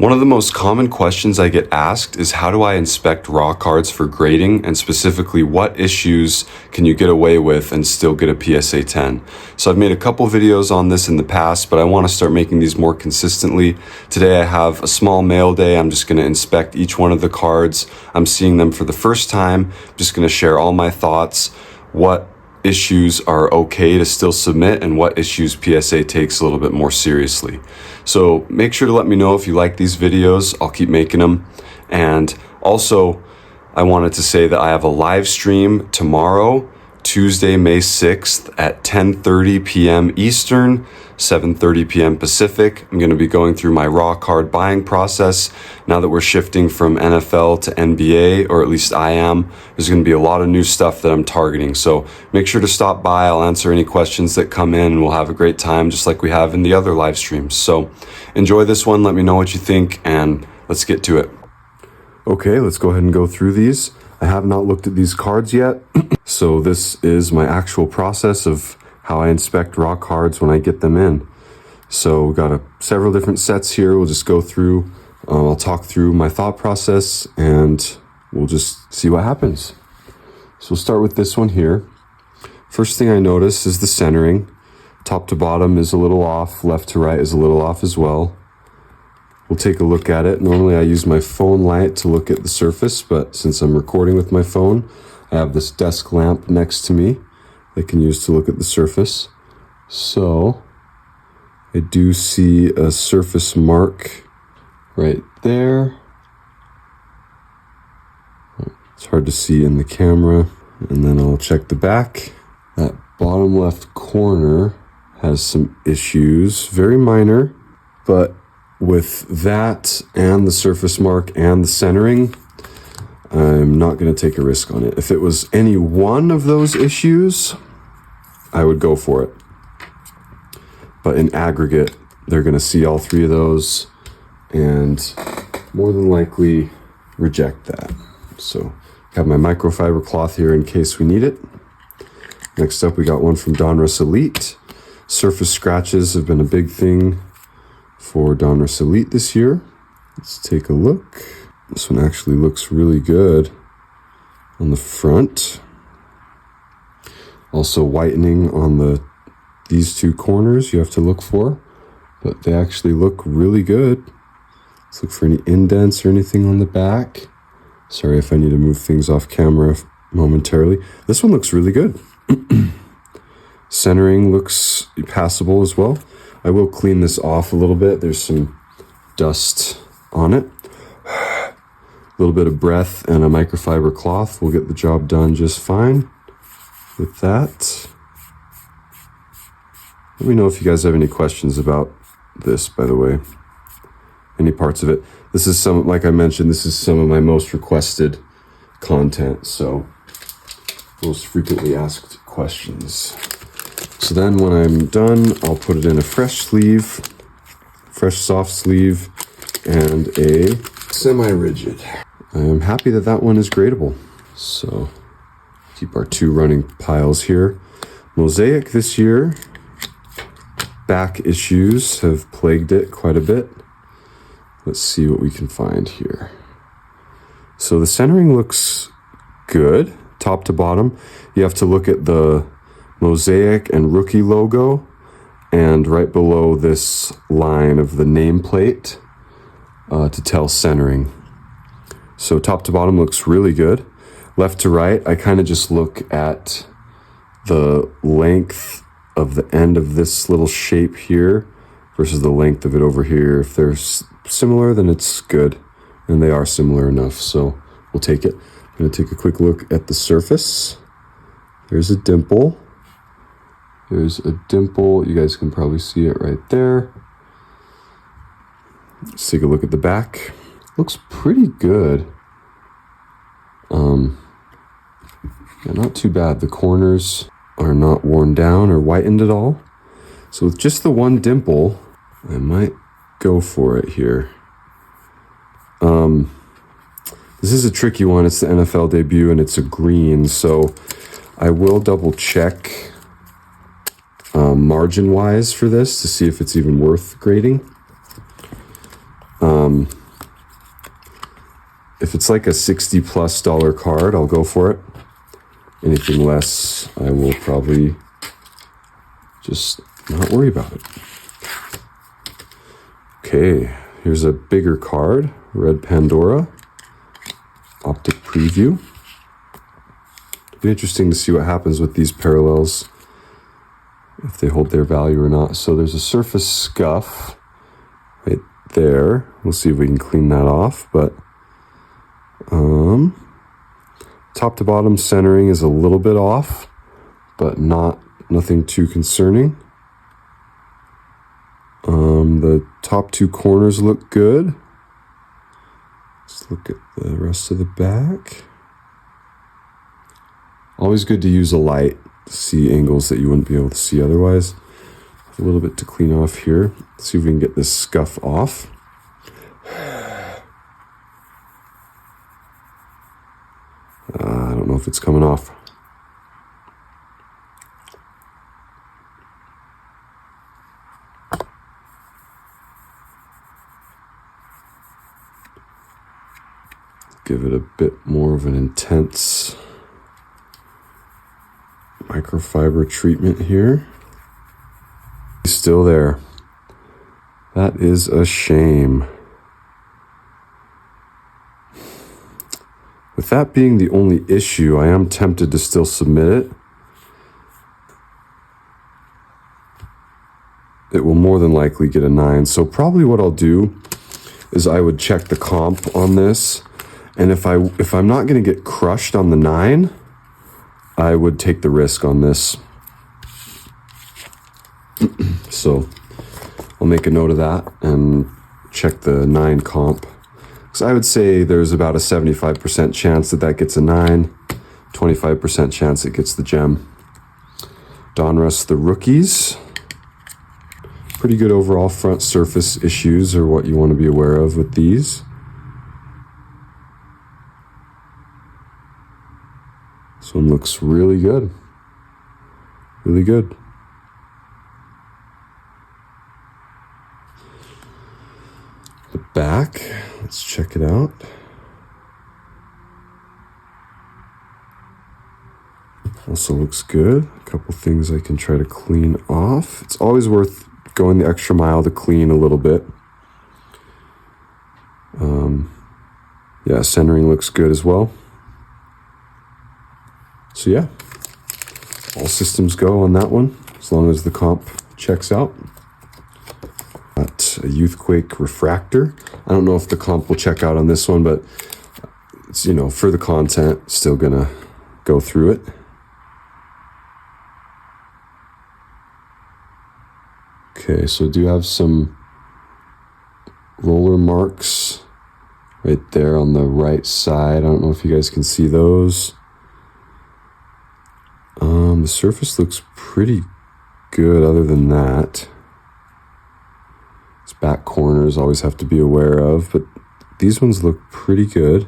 One of the most common questions I get asked is how do I inspect raw cards for grading, and specifically what issues can you get away with and still get a PSA 10? So I've made a couple videos on this in the past, but I want to start making these more consistently. Today I have a small mail day. I'm just going to inspect each one of the cards. I'm seeing them for the first time. I'm just going to share all my thoughts, what issues are okay to still submit and what issues PSA takes a little bit more seriously. So make sure to let me know if you like these videos. I'll keep making them. And also, I wanted to say that I have a live stream tomorrow, Tuesday, May 6th at 10:30 p.m. Eastern, 7:30 p.m. Pacific. I'm going to be going through my raw card buying process. Now that we're shifting from NFL to NBA, or at least I am, there's going to be a lot of new stuff that I'm targeting. So make sure to stop by. I'll answer any questions that come in and we'll have a great time just like we have in the other live streams. So enjoy this one. Let me know what you think and let's get to it. Okay, let's go ahead and go through these. I have not looked at these cards yet. So this is my actual process of how I inspect raw cards when I get them in. So we've got several different sets here. We'll just go through, I'll talk through my thought process and we'll just see what happens. So we'll start with this one here. First thing I notice is the centering. Top to bottom is a little off, left to right is a little off as well. We'll take a look at it. Normally I use my phone light to look at the surface, but since I'm recording with my phone, I have this desk lamp next to me that I can use to look at the surface. So I do see a surface mark right there. It's hard to see in the camera. And then I'll check the back. That bottom left corner has some issues, very minor, but with that and the surface mark and the centering, I'm not going to take a risk on it. If it was any one of those issues, I would go for it. But in aggregate, they're going to see all three of those and more than likely reject that. So I have my microfiber cloth here in case we need it. Next up, we got one from Donruss Elite. Surface scratches have been a big thing for Donruss Elite this year. Let's take a look. This one actually looks really good on the front. Also whitening on these two corners you have to look for, but they actually look really good. Let's look for any indents or anything on the back. Sorry if I need to move things off camera momentarily. This one looks really good. Centering looks passable as well. I will clean this off a little bit. There's some dust on it. A little bit of breath and a microfiber cloth will get the job done just fine with that. Let me know if you guys have any questions about this, by the way. Any parts of it. This is like I mentioned, this is some of my most requested content. So most frequently asked questions. So then when I'm done, I'll put it in a fresh sleeve, fresh soft sleeve, and a semi-rigid. I am happy that that one is gradable. So keep our two running piles here. Mosaic this year, back issues have plagued it quite a bit. Let's see what we can find here. So the centering looks good, top to bottom. You have to look at the Mosaic and Rookie logo, and right below this line of the nameplate to tell centering. So top to bottom looks really good. Left to right, I kind of just look at the length of the end of this little shape here versus the length of it over here. If they're similar, then it's good, and they are similar enough, so we'll take it. I'm going to take a quick look at the surface. There's a dimple. There's a dimple. You guys can probably see it right there. Let's take a look at the back. Looks pretty good. Yeah, not too bad. The corners are not worn down or whitened at all. So with just the one dimple, I might go for it here. This is a tricky one. It's the NFL debut and it's a green, so I will double check margin wise for this to see if it's even worth grading. If it's like a $60+ card, I'll go for it. Anything less, I will probably just not worry about it. Okay, here's a bigger card, Red Pandora, Optic Preview. It'll be interesting to see what happens with these parallels, if they hold their value or not. So there's a surface scuff right there. We'll see if we can clean that off, but top to bottom centering is a little bit off, but nothing too concerning. The top two corners look good. Let's look at the rest of the back. Always good to use a light to see angles that you wouldn't be able to see otherwise. A little bit to clean off here. Let's see if we can get this scuff off. I don't know if it's coming off. Give it a bit more of an intense microfiber treatment here. He's still there. That is a shame. With that being the only issue, I am tempted to still submit it. It will more than likely get a 9. So probably what I'll do is I would check the comp on this. And if I'm not going to get crushed on the 9, I would take the risk on this. So I'll make a note of that and check the 9 comp. So I would say there's about a 75% chance that gets a 9, 25% chance it gets the gem. Donruss the rookies. Pretty good overall front surface issues are what you want to be aware of with these. This one looks really good. Really good. The back, let's check it out. Also looks good. A couple things I can try to clean off. It's always worth going the extra mile to clean a little bit. Yeah, centering looks good as well. So yeah, all systems go on that one, as long as the comp checks out. Got a Youthquake refractor. I don't know if the comp will check out on this one, but it's, you know, for the content, still gonna go through it. Okay, so do have some roller marks right there on the right side. I don't know if you guys can see those. The surface looks pretty good other than that. These back corners always have to be aware of, but these ones look pretty good.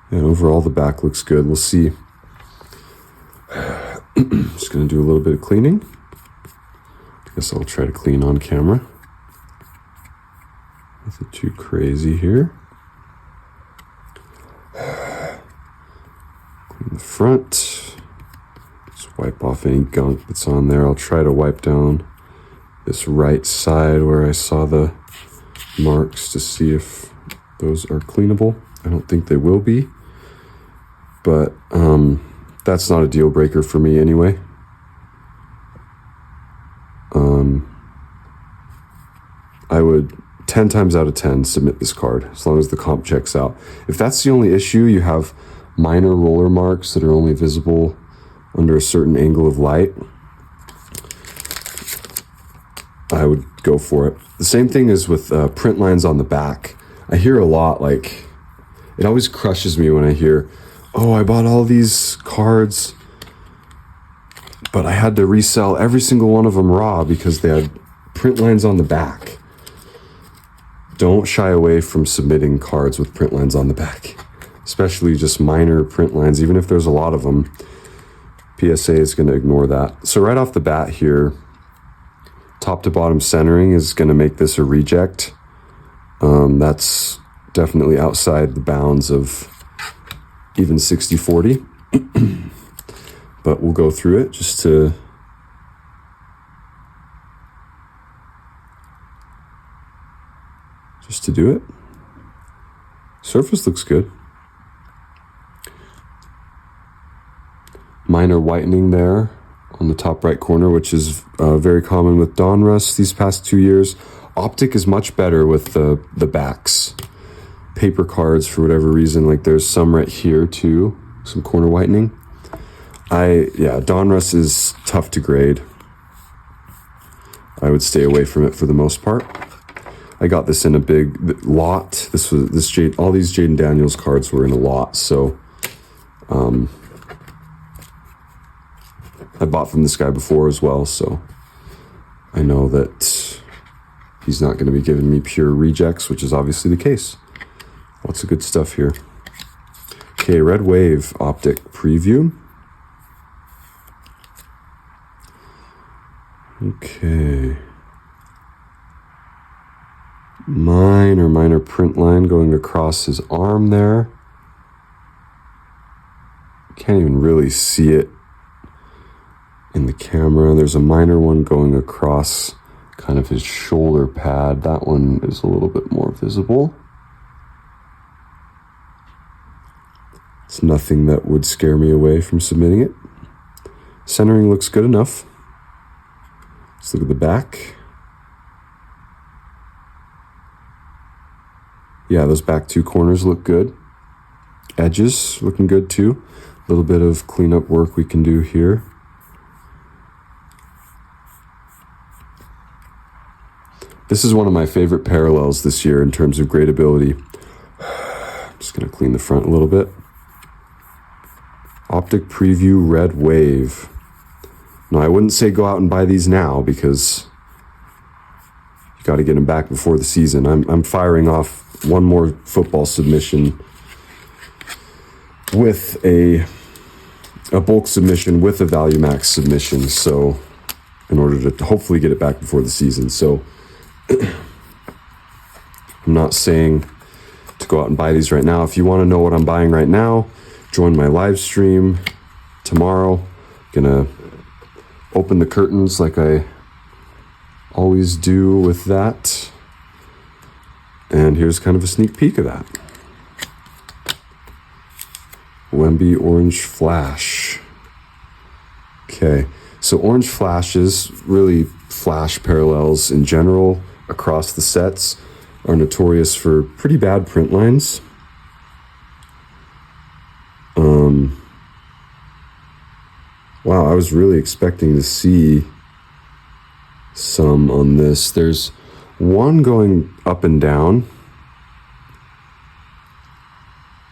And overall the back looks good. We'll see. Just going to do a little bit of cleaning. I guess I'll try to clean on camera. Nothing too crazy here. Clean the front. Just wipe off any gunk that's on there. I'll try to wipe down this right side where I saw the marks to see if those are cleanable. I don't think they will be, but that's not a deal breaker for me anyway. I would 10 times out of 10 submit this card as long as the comp checks out. If that's the only issue, you have minor roller marks that are only visible under a certain angle of light, I would go for it. The same thing is with print lines on the back. I hear a lot, like, it always crushes me when I hear, oh, I bought all these cards, but I had to resell every single one of them raw because they had print lines on the back. Don't shy away from submitting cards with print lines on the back, especially just minor print lines. Even if there's a lot of them, PSA is going to ignore that. So right off the bat here, top to bottom centering is going to make this a reject. That's definitely outside the bounds of even 60-40. But we'll go through it just to do it. Surface looks good. Minor whitening there on the top right corner, which is very common with Donruss these past 2 years. Optic is much better with the backs. Paper cards, for whatever reason, like there's some right here too, some corner whitening. Donruss is tough to grade. I would stay away from it for the most part. I got this in a big lot. All these Jaden Daniels cards were in a lot, so I bought from this guy before as well, so I know that he's not going to be giving me pure rejects, which is obviously the case. Lots of good stuff here. Okay, Red Wave Optic preview. Okay. Minor print line going across his arm there. Can't even really see it in the camera. There's a minor one going across kind of his shoulder pad. That one is a little bit more visible. It's nothing that would scare me away from submitting it. Centering looks good enough. Let's look at the back. Yeah, those back two corners look good. Edges looking good too. A little bit of cleanup work we can do here. This is one of my favorite parallels this year in terms of gradability. I'm just going to clean the front a little bit. Optic Preview Red Wave. Now, I wouldn't say go out and buy these now because you got to get them back before the season. I'm firing off one more football submission with a bulk submission with a Value Max submission. So in order to hopefully get it back before the season. So I'm not saying to go out and buy these right now. If you want to know what I'm buying right now, join my live stream tomorrow. Gonna open the curtains like I always do with that. And here's kind of a sneak peek of that. Wemby Orange Flash. Okay, so Orange Flashes, really flash parallels in general across the sets, are notorious for pretty bad print lines. Wow, I was really expecting to see some on this. There's one going up and down.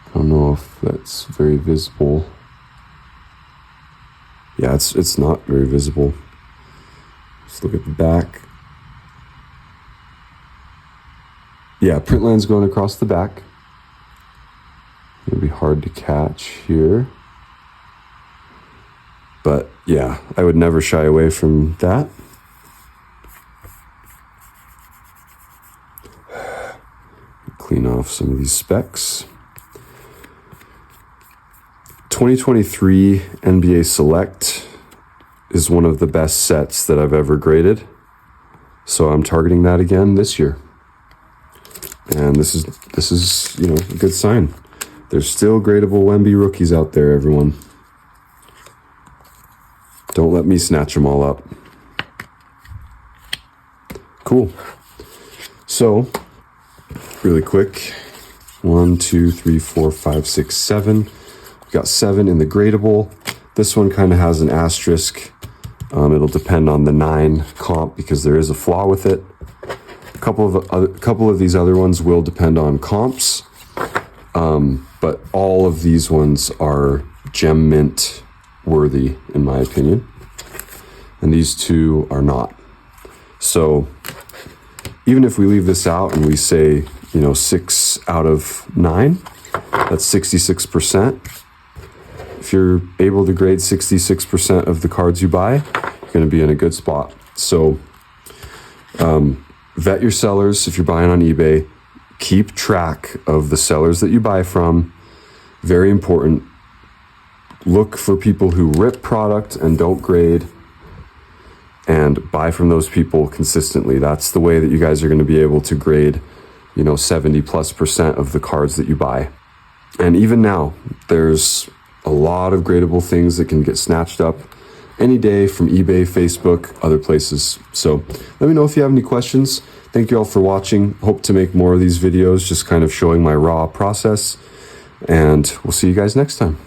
I don't know if that's very visible. Yeah, it's not very visible. Let's look at the back. Yeah, print line's going across the back. It'll be hard to catch here. But yeah, I would never shy away from that. Clean off some of these specs. 2023 NBA Select is one of the best sets that I've ever graded. So I'm targeting that again this year. And this is a good sign. There's still gradable Wemby rookies out there, everyone. Don't let me snatch them all up. Cool. So, really quick. 1, 2, 3, 4, 5, 6, 7. We've got 7 in the gradable. This one kind of has an asterisk. It'll depend on the 9 comp because there is a flaw with it. A couple of these other ones will depend on comps. But all of these ones are gem mint worthy, in my opinion. And these two are not. So even if we leave this out and we say, 6 out of 9, that's 66%. If you're able to grade 66% of the cards you buy, you're going to be in a good spot. So Vet your sellers if you're buying on eBay. Keep track of the sellers that you buy from. Very important. Look for people who rip product and don't grade, and buy from those people consistently. That's the way that you guys are going to be able to grade, 70+% of the cards that you buy. And even now, there's a lot of gradable things that can get snatched up any day from eBay, Facebook, other places. So let me know if you have any questions. Thank you all for watching. Hope to make more of these videos, just kind of showing my raw process. And we'll see you guys next time.